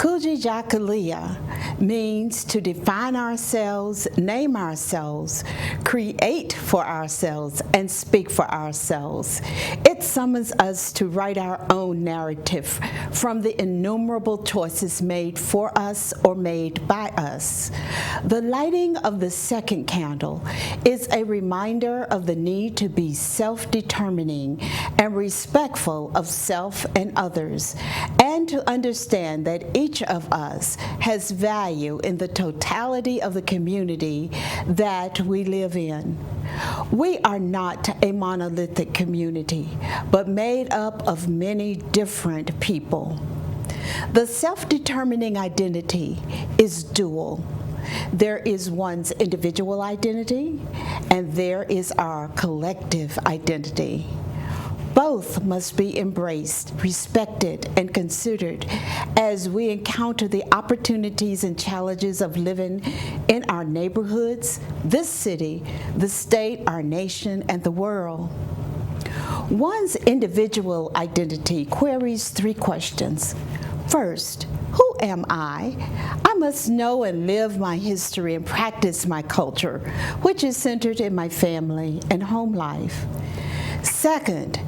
Kujichagulia means to define ourselves, name ourselves, create for ourselves, and speak for ourselves. It summons us to write our own narrative from the innumerable choices made for us or made by us. The lighting of the second candle is a reminder of the need to be self-determining and respectful of self and others, and to understand that each of us has value in the totality of the community that we live in. We are not a monolithic community, but made up of many different people. The self-determining identity is dual. There is one's individual identity, and there is our collective identity. Both must be embraced, respected, and considered as we encounter the opportunities and challenges of living in our neighborhoods, this city, the state, our nation, and the world. One's individual identity queries three questions. First, who am I? I must know and live my history and practice my culture, which is centered in my family and home life. Second,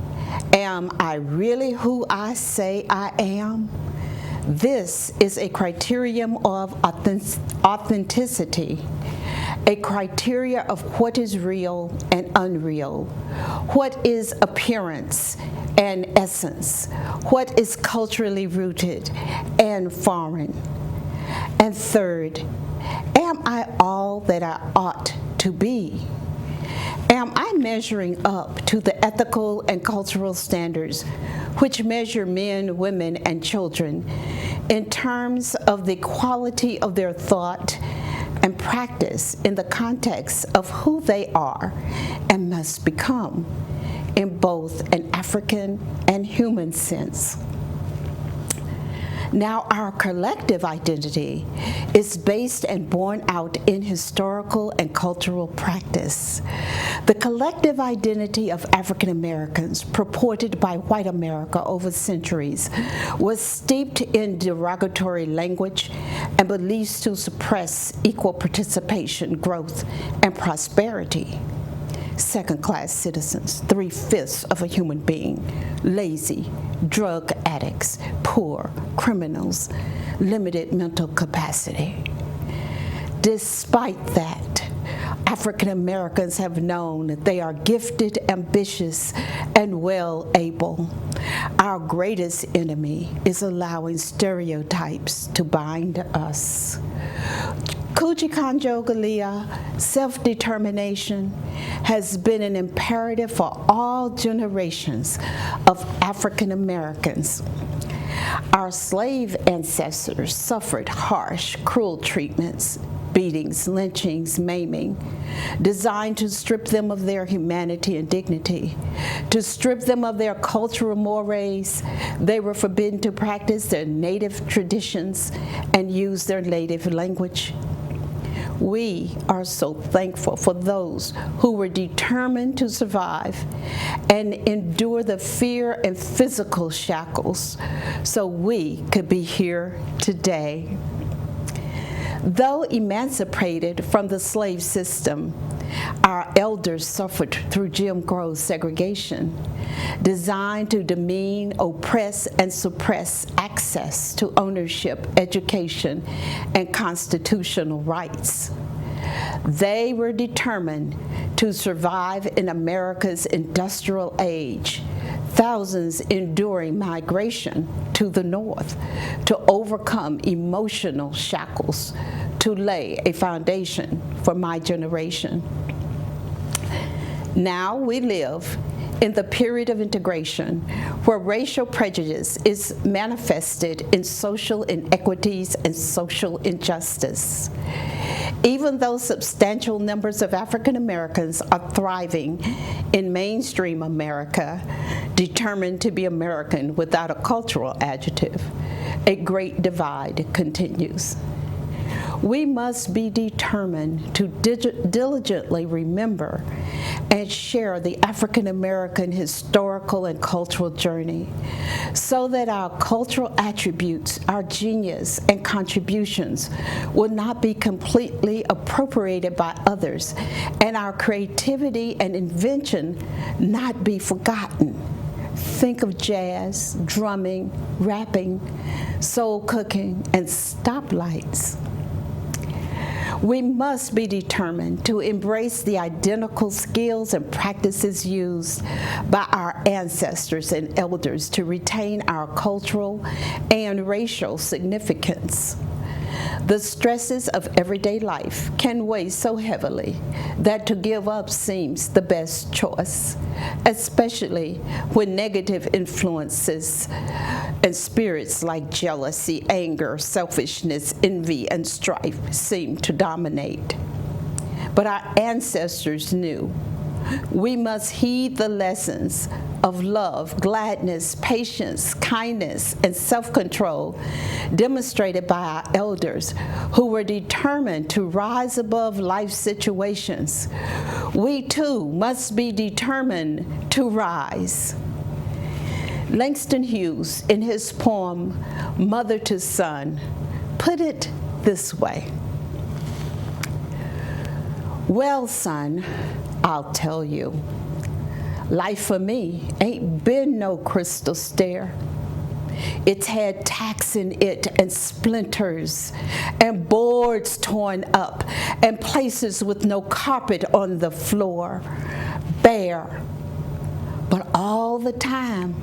am I really who I say I am? This is a criterion of authenticity, a criteria of what is real and unreal, what is appearance and essence, what is culturally rooted and foreign. And third, am I all that I ought to be? Am I measuring up to the ethical and cultural standards which measure men, women, and children in terms of the quality of their thought and practice in the context of who they are and must become in both an African and human sense? Now, our collective identity is based and born out in historical and cultural practice. The collective identity of African Americans, purported by white America over centuries, was steeped in derogatory language and beliefs to suppress equal participation, growth, and prosperity. Second-class citizens, 3/5 of a human being, lazy, drug addicts, poor, criminals, limited mental capacity. Despite that, African Americans have known that they are gifted, ambitious, and well able. Our greatest enemy is allowing stereotypes to bind us. Kujichagulia, self-determination, has been an imperative for all generations of African Americans. Our slave ancestors suffered harsh, cruel treatments, beatings, lynchings, maiming, designed to strip them of their humanity and dignity, to strip them of their cultural mores. They were forbidden to practice their native traditions and use their native language. We are so thankful for those who were determined to survive and endure the fear and physical shackles so we could be here today. Though emancipated from the slave system, our elders suffered through Jim Crow segregation, designed to demean, oppress, and suppress access to ownership, education, and constitutional rights. They were determined to survive in America's industrial age, thousands enduring migration to the North to overcome emotional shackles, to lay a foundation for my generation. Now we live in the period of integration where racial prejudice is manifested in social inequities and social injustice. Even though substantial numbers of African Americans are thriving in mainstream America, determined to be American without a cultural adjective, a great divide continues. We must be determined to diligently remember and share the African American historical and cultural journey so that our cultural attributes, our genius, and contributions will not be completely appropriated by others, and our creativity and invention not be forgotten. Think of jazz, drumming, rapping, soul cooking, and stoplights. We must be determined to embrace the identical skills and practices used by our ancestors and elders to retain our cultural and racial significance. The stresses of everyday life can weigh so heavily that to give up seems the best choice, especially when negative influences and spirits like jealousy, anger, selfishness, envy, and strife seem to dominate. But our ancestors knew we must heed the lessons of love, gladness, patience, kindness, and self-control demonstrated by our elders who were determined to rise above life situations. We too must be determined to rise. Langston Hughes, in his poem, Mother to Son, put it this way. Well, son, I'll tell you, life for me ain't been no crystal stair. It's had tacks in it and splinters and boards torn up and places with no carpet on the floor, bare. But all the time,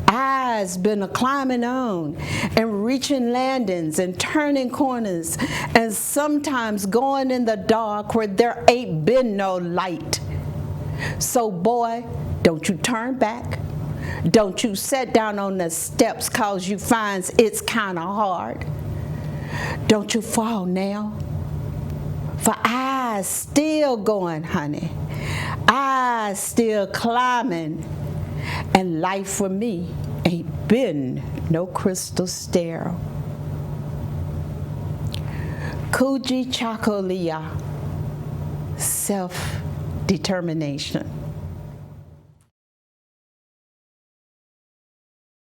I's been a climbing on and reaching landings and turning corners and sometimes going in the dark where there ain't been no light. So boy, don't you turn back. Don't you sit down on the steps 'cause you finds it's kinda hard. Don't you fall now. For I's still going, honey. I's still climbing. And life for me ain't been no crystal stair. Kujichagulia, self-determination.